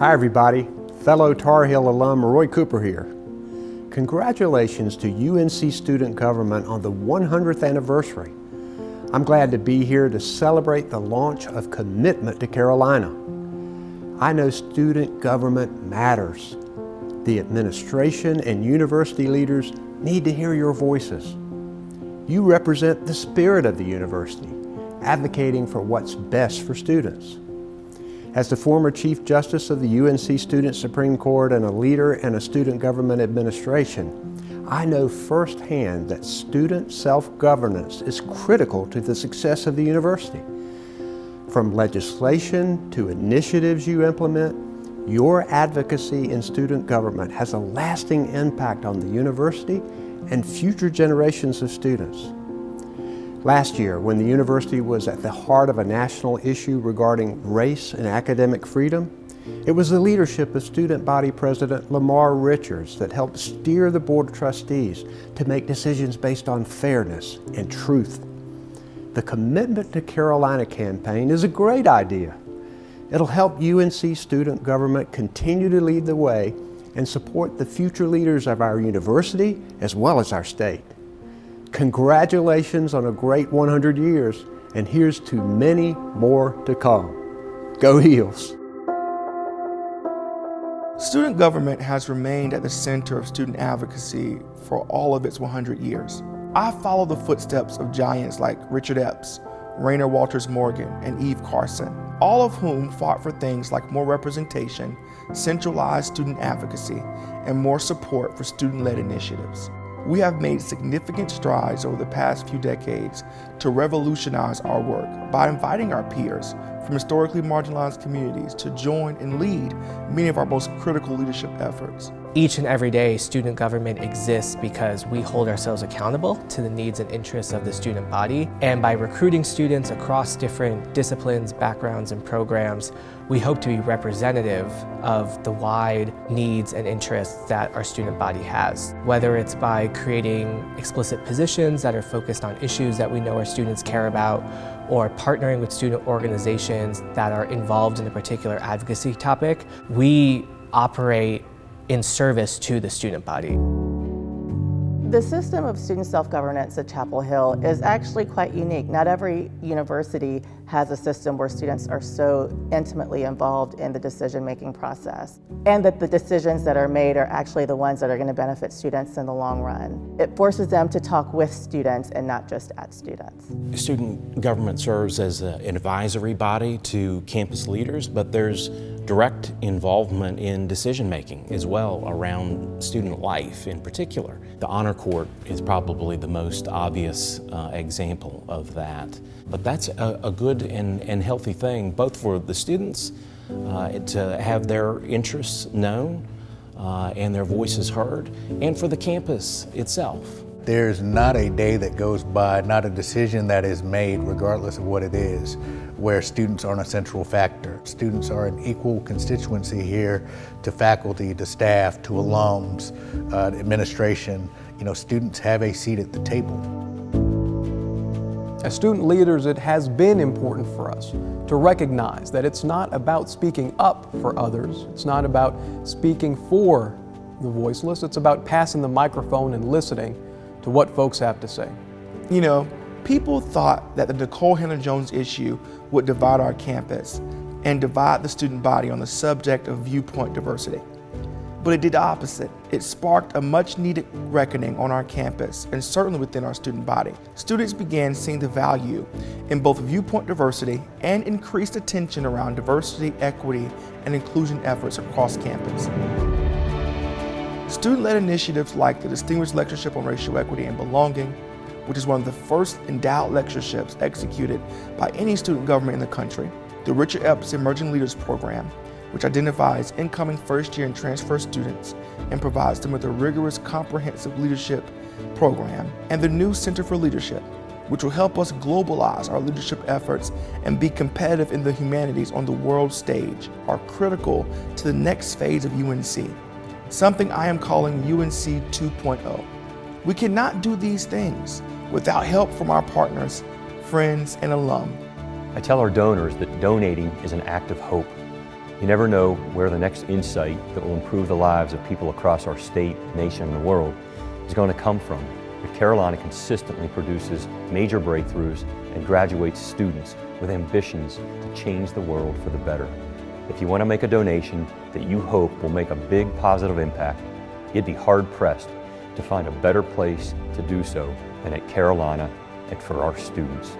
Hi everybody, fellow Tar Heel alum Roy Cooper here. Congratulations to UNC student government on the 100th anniversary. I'm glad to be here to celebrate the launch of Commitment to Carolina. I know student government matters. The administration and university leaders need to hear your voices. You represent the spirit of the university, advocating for what's best for students. As the former Chief Justice of the UNC Student Supreme Court and a leader in a student government administration, I know firsthand that student self-governance is critical to the success of the university. From legislation to initiatives you implement, your advocacy in student government has a lasting impact on the university and future generations of students. Last year, when the university was at the heart of a national issue regarding race and academic freedom, it was the leadership of Student Body President Lamar Richards that helped steer the Board of Trustees to make decisions based on fairness and truth. The Commitment to Carolina campaign is a great idea. It'll help UNC student government continue to lead the way and support the future leaders of our university as well as our state. Congratulations on a great 100 years, and here's to many more to come. Go Heels! Student government has remained at the center of student advocacy for all of its 100 years. I follow the footsteps of giants like Richard Epps, Rainer Walters Morgan, and Eve Carson, all of whom fought for things like more representation, centralized student advocacy, and more support for student-led initiatives. We have made significant strides over the past few decades to revolutionize our work by inviting our peers from historically marginalized communities to join and lead many of our most critical leadership efforts. Each and every day, student government exists because we hold ourselves accountable to the needs and interests of the student body. And by recruiting students across different disciplines, backgrounds, and programs, we hope to be representative of the wide needs and interests that our student body has. Whether it's by creating explicit positions that are focused on issues that we know our students care about, or partnering with student organizations that are involved in a particular advocacy topic, we operate in service to the student body. The system of student self-governance at Chapel Hill is actually quite unique. Not every university has a system where students are so intimately involved in the decision-making process, and that the decisions that are made are actually the ones that are going to benefit students in the long run. It forces them to talk with students and not just at students. Student government serves as an advisory body to campus leaders, but there's direct involvement in decision-making as well around student life in particular. The Honor Court is probably the most obvious example of that. But that's a good and healthy thing, both for the students to have their interests known and their voices heard, and for the campus itself. There's not a day that goes by, not a decision that is made, regardless of what it is, where students aren't a central factor. Students are an equal constituency here to faculty, to staff, to alums, administration. You know, students have a seat at the table. As student leaders, it has been important for us to recognize that it's not about speaking up for others. It's not about speaking for the voiceless. It's about passing the microphone and listening to what folks have to say. You know, people thought that the Nicole Hannah-Jones issue would divide our campus and divide the student body on the subject of viewpoint diversity. But it did the opposite. It sparked a much-needed reckoning on our campus and certainly within our student body. Students began seeing the value in both viewpoint diversity and increased attention around diversity, equity, and inclusion efforts across campus. Student-led initiatives like the Distinguished Lectureship on Racial Equity and Belonging, which is one of the first endowed lectureships executed by any student government in the country, the Richard Epps Emerging Leaders Program, which identifies incoming first-year and transfer students and provides them with a rigorous, comprehensive leadership program, and the new Center for Leadership, which will help us globalize our leadership efforts and be competitive in the humanities on the world stage, are critical to the next phase of UNC, something I am calling UNC 2.0. We cannot do these things without help from our partners, friends, and alum. I tell our donors that donating is an act of hope. You never know where the next insight that will improve the lives of people across our state, nation, and the world is going to come from. But Carolina consistently produces major breakthroughs and graduates students with ambitions to change the world for the better. If you want to make a donation that you hope will make a big positive impact, you'd be hard-pressed to find a better place to do so than at Carolina and for our students.